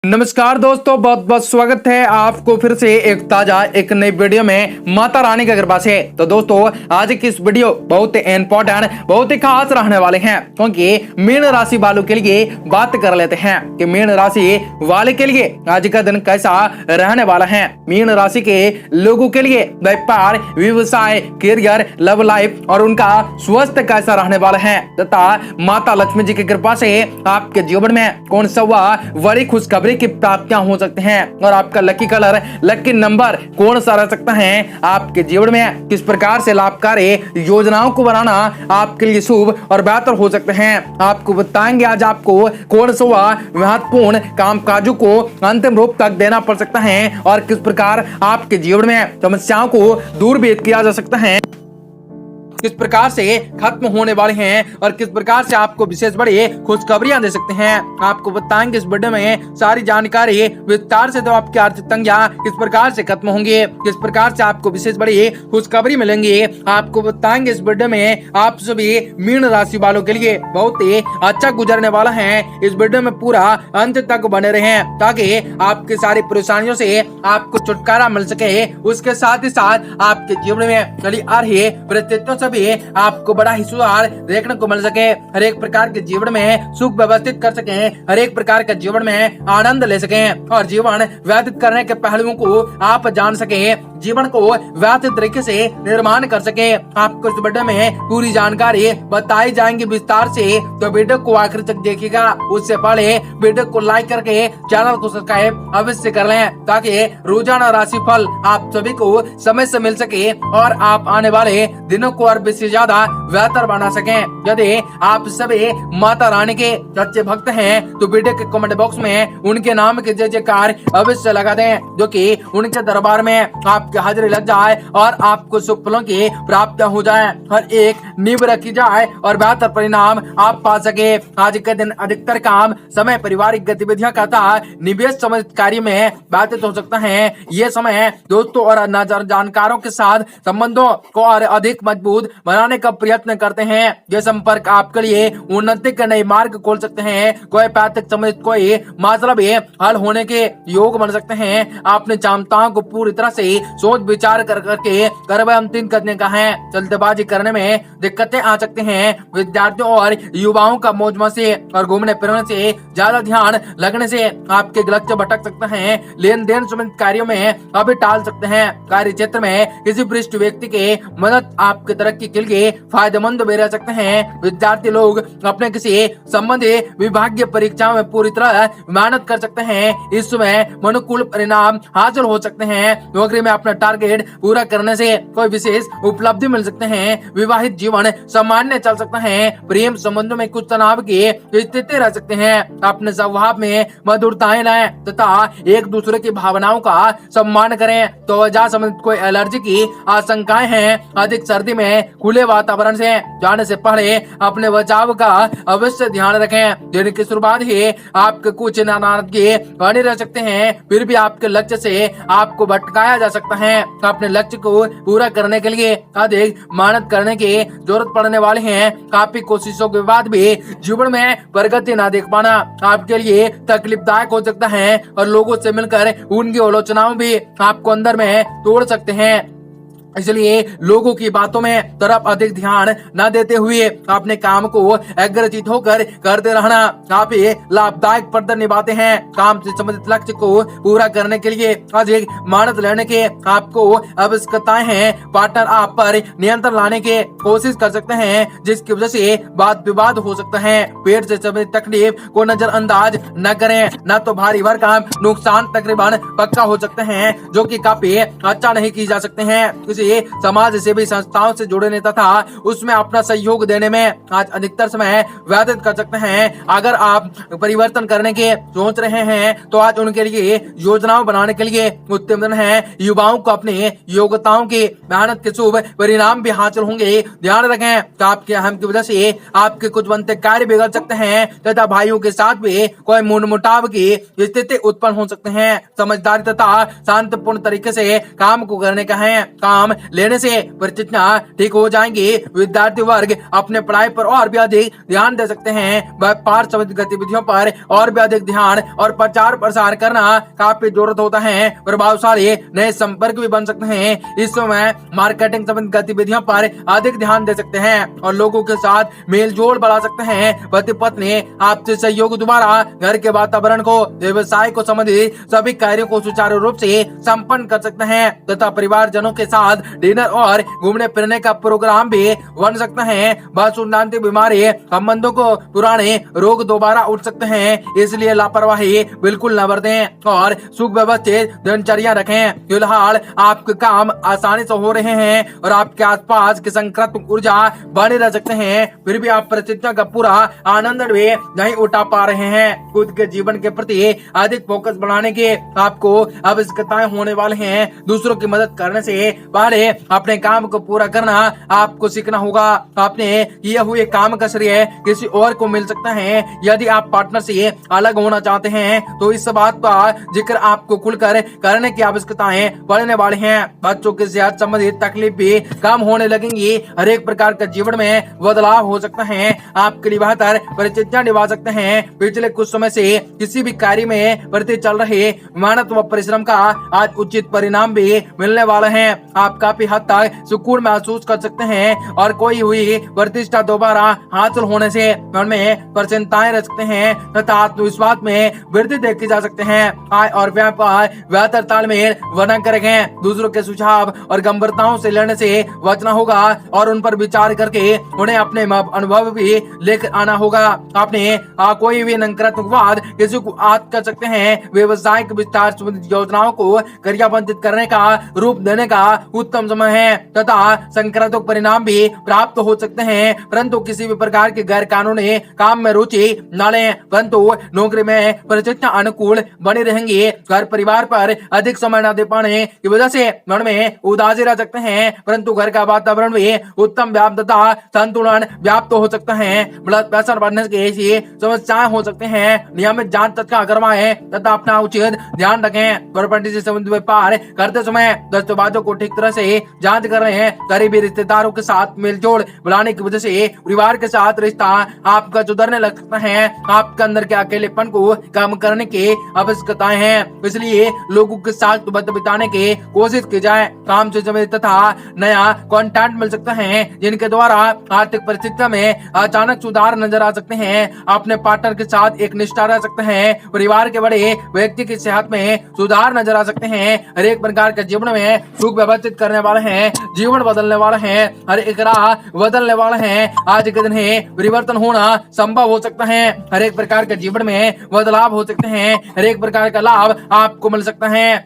नमस्कार दोस्तों, बहुत बहुत स्वागत है आपको फिर से एक नई वीडियो में माता रानी की कृपा से। तो दोस्तों, आज की इस वीडियो बहुत ही इंपॉर्टेंट, बहुत ही खास रहने वाले हैं, क्योंकि मीन राशि वालों के लिए बात कर लेते हैं कि मीन राशि वाले के लिए आज का दिन कैसा रहने वाला है। मीन राशि के लोगों के लिए व्यापार, व्यवसाय, करियर, लव लाइफ और उनका स्वास्थ्य कैसा रहने वाला है, तथा माता लक्ष्मी जी की कृपा से आपके जीवन में कौन सा बड़ी खुशखबरी की प्राप्तियां हो सकते हैं और आपका लकी कलर, लकी नंबर कौन सा रह सकता है। आपके जीवन में किस प्रकार से लाभकारी योजनाओं को बनाना आपके लिए शुभ और बेहतर हो सकते हैं, आपको बताएंगे आज आपको कौन सा महत्वपूर्ण कामकाजों को अंतिम रूप तक देना पड़ सकता है और किस प्रकार आपके जीवन में समस्याओं को दूर भी किया जा सकता है, किस प्रकार से खत्म होने वाले हैं और किस प्रकार से आपको विशेष बड़ी खुशखबरियां दे सकते हैं। आपको बताएंगे इस वीडियो में सारी जानकारी विस्तार से। तो आपकी आर्थिक तंगियां किस प्रकार से खत्म होंगे, किस प्रकार से आपको विशेष बड़ी खुशखबरी मिलेंगी, आपको बताएंगे इस वीडियो में। आप सभी मीन राशि वालों के लिए बहुत ही अच्छा गुजरने वाला है। इस वीडियो में पूरा अंत तक बने रहे ताकि आपकी सारी परेशानियों से आपको छुटकारा मिल सके। उसके साथ ही साथ आपके जीवन में चली आ रही परिस्थितियों से भी आपको बड़ा ही सुधार देखने को मिल सके। हर एक प्रकार के जीवन में सुख व्यवस्थित कर सके, हर एक प्रकार के जीवन में आनंद ले सके और जीवन व्यतीत करने के पहलुओं को आप जान सके, जीवन को व्यतीत तरीके से निर्माण कर सके। आपको इस वीडियो में पूरी जानकारी बताई जाएंगी विस्तार से, तो वीडियो को आखिर तक देखिएगा। उससे पहले वीडियो को लाइक करके चैनल को सब्सक्राइब अवश्य कर लें ताकि रोजाना राशि फल आप सभी को समय से मिल सके और आप आने वाले दिनों को और से ज्यादा बेहतर बना सकें। यदि आप सभी माता रानी के सच्चे भक्त हैं तो वीडियो के कमेंट बॉक्स में उनके नाम के जय जयकार अवश्य लगा दें, जो कि उनके दरबार में आपकी हाजिरी लग जाए और आपको शुभ फलों की प्राप्ति हो जाए, हर एक नींव रखी जाए और बेहतर परिणाम आप पा सके। आज के दिन अधिकतर काम समय पारिवारिक गतिविधियां का निवेश संबंधित कार्य में व्यतीत हो सकता है। ये समय दोस्तों और जानकारों के साथ संबंधों को और अधिक मजबूत बनाने का प्रयत्न करते हैं। ये संपर्क आपके लिए उन्नति के नए मार्ग खोल सकते हैं। कोई पैतृक संबंधित कोई मसला भी हल होने के योग बन सकते हैं। आपने क्षमताओं को पूरी तरह से सोच विचार करके कार्रवाई अंतिम करने का है। जल्दबाजी करने में दिक्कतें आ सकते हैं। विद्यार्थियों और युवाओं का मौज मस्ती और घूमने फिरने से ज्यादा ध्यान लगने से आपके लक्ष्य भटक सकते हैं। लेन देन संबंधित कार्यों में अभी टाल सकते हैं। कार्य क्षेत्र में किसी वरिष्ठ व्यक्ति के मदद आपके तरक्की के लिए फायदेमंद भी रह सकते हैं। विद्यार्थी लोग अपने किसी संबंधित विभागीय परीक्षाओं में पूरी तरह मेहनत कर सकते हैं। इस समय अनुकूल परिणाम हासिल हो सकते हैं। नौकरी में अपना टारगेट पूरा करने से कोई विशेष उपलब्धि मिल सकते हैं। विवाहित जीवन सामान्य चल सकता है। प्रेम संबंधों में कुछ तनाव की स्थिति रह सकते हैं। अपने स्वभाव में मधुरताएं लाएं तथा एक दूसरे की भावनाओं का सम्मान करें। तो वजह संबंधित कोई एलर्जी की आशंकाएं हैं। अधिक सर्दी में खुले वातावरण से जाने से पहले अपने बचाव का अवश्य ध्यान रखें। दिन की शुरुआत ही आपके कुछ नाराजगी बने रह सकते हैं, फिर भी आपके लक्ष्य से आपको भटकाया जा सकता है। अपने लक्ष्य को पूरा करने के लिए अधिक मेहनत करने की जरूरत पड़ने वाली है। काफी कोशिशों के बाद भी जीवन में प्रगति न देख पाना आपके लिए तकलीफदायक हो सकता है और लोगों से मिलकर उनकी आलोचनाओं भी आपको अंदर में तोड़ सकते हैं। इसलिए लोगों की बातों में तरफ अधिक ध्यान न देते हुए अपने काम को अग्रचित होकर करते रहना काफी लाभदायक प्रदर्शन निभाते हैं। काम से संबंधित लक्ष्य को पूरा करने के लिए अधिक मेहनत लेने के आपको आवश्यकताएं हैं। पार्टनर आप पर नियंत्रण लाने की कोशिश कर सकते हैं, जिसकी वजह से वाद विवाद हो सकता है। पेट से संबंधित तकलीफ को नजरअंदाज न करें, न तो भारी भरकम नुकसान तकरीबन पक्का हो सकते हैं, जो कि काफी अच्छा नहीं की जा सकते हैं। समाज सेवी संस्थाओं से जुड़े तथा उसमें अपना सहयोग देने में आज अधिकतर समय व्यतीत कर सकते हैं। अगर आप परिवर्तन करने के सोच रहे हैं तो आज उनके लिए योजनाओं बनाने के लिए उत्तम दिन है। युवाओं को अपनी योग्यताओं की मेहनत के शुभ परिणाम भी हासिल होंगे। ध्यान रखें कि आपके अहम की वजह से आपके कुछ बनते कार्य बिगड़ सकते हैं तथा भाइयों के साथ भी कोई मनमुटाव की स्थिति उत्पन्न हो सकते हैं। समझदारी तथा शांतिपूर्ण तरीके से काम को करने का है। काम नाम लेने से परिस्थितियां ठीक हो जाएंगी। विद्यार्थी वर्ग अपने पढ़ाई पर और भी अधिक ध्यान दे सकते हैं। व्यापार संबंधित गतिविधियों पर और भी अधिक ध्यान और प्रचार प्रसार करना काफी जरूरत होता है। प्रभावशाली नए संपर्क भी बन सकते हैं। इस समय मार्केटिंग संबंधित गतिविधियों पर अधिक ध्यान दे सकते हैं और लोगों के साथ मेल जोल बढ़ा सकते हैं। पति पत्नी आपसे सहयोग द्वारा घर के वातावरण को, व्यवसाय को संबंधित सभी कार्यों को सुचारू रूप से संपन्न कर सकते हैं तथा परिवारजनों के साथ डिनर और घूमने फिरने का प्रोग्राम भी बन सकता है। वास्तुशांति बीमारी संबंधों को पुराने रोग दोबारा उठ सकते हैं, इसलिए लापरवाही बिल्कुल न बरतें और सुव्यवस्थित दिनचर्या रखें। फिलहाल आपके काम आसानी से हो रहे हैं और आपके आसपास की सकारात्मक ऊर्जा बने रह सकते हैं, फिर भी आप परिस्थितियों का पूरा आनंद भी नहीं उठा पा रहे हैं। खुद के जीवन के प्रति अधिक फोकस बढ़ाने के आपको आवश्यकताएं होने वाले हैं। दूसरों की मदद करने से पहले अपने काम को पूरा करना आपको सीखना होगा। आपने किए हुए काम का श्रेय किसी और को मिल सकता है। यदि आप पार्टनर से अलग होना चाहते हैं तो इस बात का जिक्र आपको खुलकर करने की आवश्यकताएं पड़ने वाली हैं। बच्चों की सेहत संबंधित तकलीफ भी कम होने लगेंगी। हर एक प्रकार का जीवन में बदलाव हो सकता है। आपके लिए बेहतर परिस्थितियां निभा सकते हैं। पिछले कुछ समय से किसी भी कार्य में प्रति चल रहे मेहनत व परिश्रम का आज उचित परिणाम भी मिलने वाले हैं। आप काफी हद तक सुकून महसूस कर सकते हैं और कोई हुई प्रतिष्ठा दोबारा हासिल होने से मन में प्रसन्नताएं रख सकते हैं तथा आत्मविश्वास में वृद्धि देखी जा सकते हैं। आय और व्यय पर बेहतर तालमेल बनाकर रखें। दूसरों के सुझाव और गंभीरताओं से लेने से बचना होगा और उन पर विचार करके उन्हें अपने अनुभव भी लेकर आना होगा। आपने कोई भी नकारात्मक बात किसी को आद कर सकते हैं। व्यवसाय के विस्तार संबंधित योजनाओं को क्रियान्वित करने का रूप देने का उत्तम समय है तथा सकारात्मक परिणाम भी प्राप्त हो सकते हैं, परंतु किसी भी प्रकार के गैर कानूनी काम में रुचि न लें। परंतु नौकरी में परिस्थितियां अनुकूल बनी रहेंगी। घर परिवार पर अधिक समय न दे पाने की वजह से मन में उदासी रह सकते हैं, परंतु घर का वातावरण भी उत्तम व्याप्त तथा संतुलन व्याप्त हो सकता है। ब्लड प्रेशर बढ़ने की ऐसी समस्याएं हो सकते हैं। नियमित जांच तथा करवाएं तथा अपना उचित ध्यान रखें। प्रॉपर्टी से संबंधित व्यापार करते समय दस्तावेजों को ठीक तरह से जांच कर रहे हैं। करीबी रिश्तेदारों के साथ मेलजोल बढ़ाने की वजह से परिवार के साथ रिश्ता आपका सुधरने लग सकता है। आपके अंदर के अकेलेपन को कम करने की आवश्यकताएं हैं, इसलिए लोगों के साथ वक्त बिताने की कोशिश की जाए। काम से संबंधित तथा नया कॉन्टेंट मिल सकता है जिनके द्वारा आर्थिक परिस्थितियों में अचानक सुधार नजर आ सकते हैं। अपने पार्टनर के साथ एक निष्ठा रह सकते हैं। परिवार के बड़े व्यक्ति की सेहत में सुधार नजर आ सकते हैं। हर एक प्रकार के जीवन में सुख व्यवस्थित करने वाले हैं। जीवन बदलने वाले हैं। हर एक राह बदलने वाले हैं। आज के दिन ही परिवर्तन होना संभव हो सकता है। हर एक प्रकार के जीवन में बदलाव हो सकते हैं। हर एक प्रकार का लाभ आपको मिल सकता है।